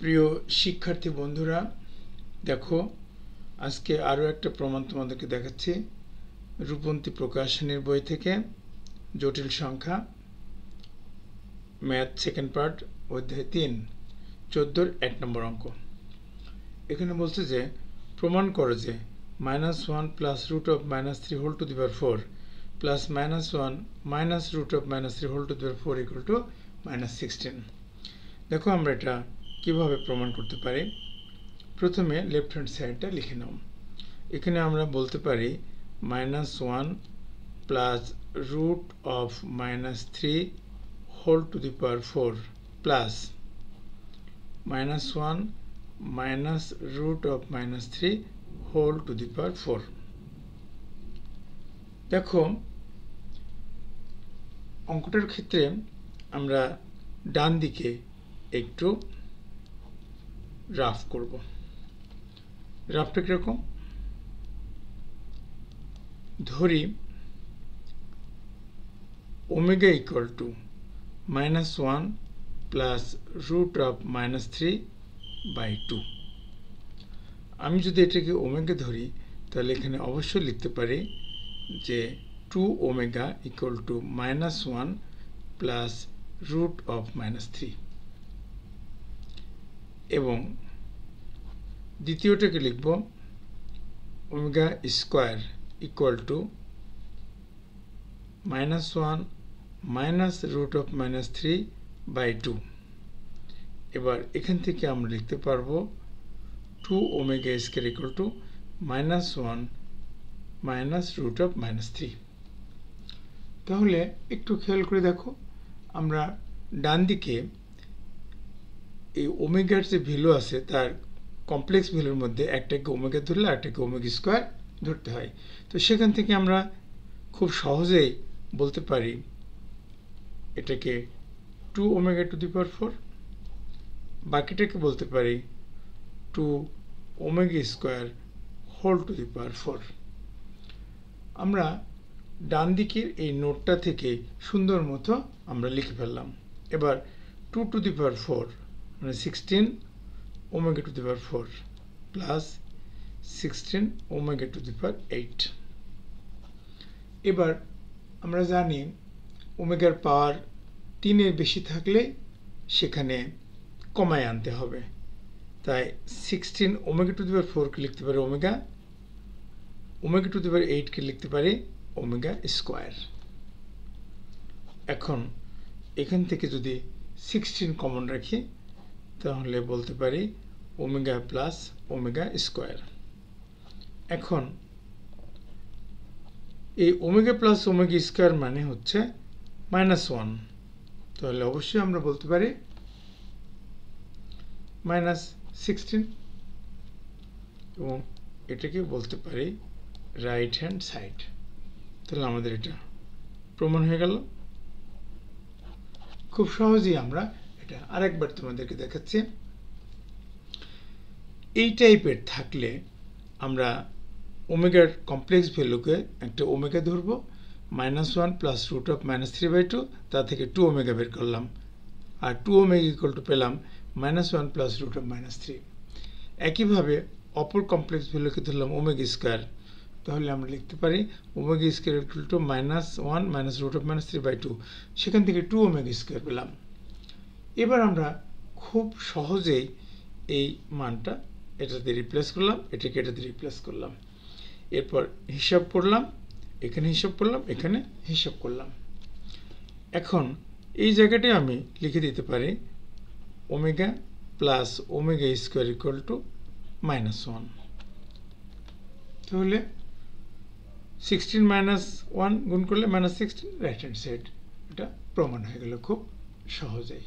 প্রিয় শিক্ষার্থী বন্ধুরা, দেখো আজকে আরও একটা প্রমাণ তোমাদেরকে দেখাচ্ছি রূপন্তী প্রকাশনীর বই থেকে। জটিল সংখ্যা, ম্যাথ সেকেন্ড পার্ট, অধ্যায় 3, 14 1 নম্বর অঙ্ক। এখানে বলছে যে প্রমাণ করো যে -1 plus root of -3 whole to the power 4 plus -1 minus root of -3 whole to the power 4 equal to -16। দেখো আমরা এটা কিভাবে প্রমাণ করতে পারি। প্রথমে লেফট হ্যান্ড সাইডটা লিখে নাও। এখানে আমরা বলতে পারি -1 plus root of -3 whole to the power 4 plus -1 minus root of -3 whole to the power 4। দেখো অঙ্কটার ক্ষেত্রে আমরা ডান দিকে একটু রাফ করব। রাফটা কিরকম? ধরি omega equal to -1 plus root of -3/2। আমি যদি এটাকে ওমেগা ধরি তাহলে এখানে অবশ্যই লিখতে পারি যে 2 omega equal to -1 plus root of -3, এবং দ্বিতীয়টাকে লিখব omega square equal to -1 minus root of -3/2। এবার এখান থেকে আমরা লিখতে পারবো 2 omega square equal to -1 minus root of -3। তাহলে একটু খেয়াল করে দেখো, আমরা ডান দিকে এই ওমেগার যে ভ্যালু আছে তার কমপ্লেক্স ভ্যালুর মধ্যে একটাকে ওমেগা ধরলে আরেকটাকে ওমেগা স্কোয়ার ধরতে হয়। তো সেখান থেকে আমরা খুব সহজেই বলতে পারি এটাকে 2 ওমেগা টু দি পাওয়ার 4, বাকিটাকে বলতে পারি 2 omega square whole to the power 4। আমরা ডান দিকের এই নোটটা থেকে সুন্দর মতো আমরা লিখে ফেললাম। এবার 2 টু দি পাওয়ার 4 মানে 16 omega to the power 4 plus 16 omega to the power 8। এবার আমরা জানি ওমেগার পাওয়ার 3-এর বেশি থাকলে সেখানে কমায় আনতে হবে। তাই 16 ওমেগা টু দি পাওয়ার 4-কে লিখতে পারি ওমেগা টু দি পাওয়ার 8-কে লিখতে পারি ওমেগা স্কোয়ার। এখন এখান থেকে যদি 16 কমন রাখি তাহলে বলতে পারি ওমেগা প্লাস ওমেগা স্কোয়ার। এখন এই ওমেগা প্লাস ওমেগা স্কোয়ার মানে হচ্ছে -1, তাহলে অবশ্যই আমরা বলতে পারি -16, এবং এটাকে বলতে পারি রাইট হ্যান্ড সাইড। তাহলে আমাদের এটা প্রমাণ হয়ে গেল। খুব সহজেই আমরা এটা আরেকবার তোমাদেরকে দেখাচ্ছি। এই টাইপের থাকলে আমরা ওমেগার কমপ্লেক্স ভ্যালুকে একটা ওমেগা ধরবো, -1 প্লাস রুট অফ -3/2, তা থেকে 2 ওমেগা বের করলাম, আর 2 ওমেগা ইকুয়াল টু পেলাম -1 প্লাস রুট অফ -3। একইভাবে অপর কমপ্লেক্স ভ্যালুকে ধরলাম ওমেগা স্কোয়ার, তাহলে আমরা লিখতে পারি omega square equal to -1 minus root of -3/2, সেখান থেকে 2 ওমেগা স্কোয়ার পেলাম। এবার আমরা খুব সহজেই এই মানটা এটাতে রিপ্লেস করলাম, এটাকে এটাতে রিপ্লেস করলাম, এরপর হিসাব করলাম, এখানে হিসাব করলাম, এখানে হিসাব করলাম। এখন এই জায়গাটায় আমি লিখে দিতে পারি omega plus omega square equal to -1। তাহলে 16 - 1 গুণ করলে -16, রাইট হ্যান্ড সাইড। এটা প্রমাণ হয়ে গেল খুব সহজেই।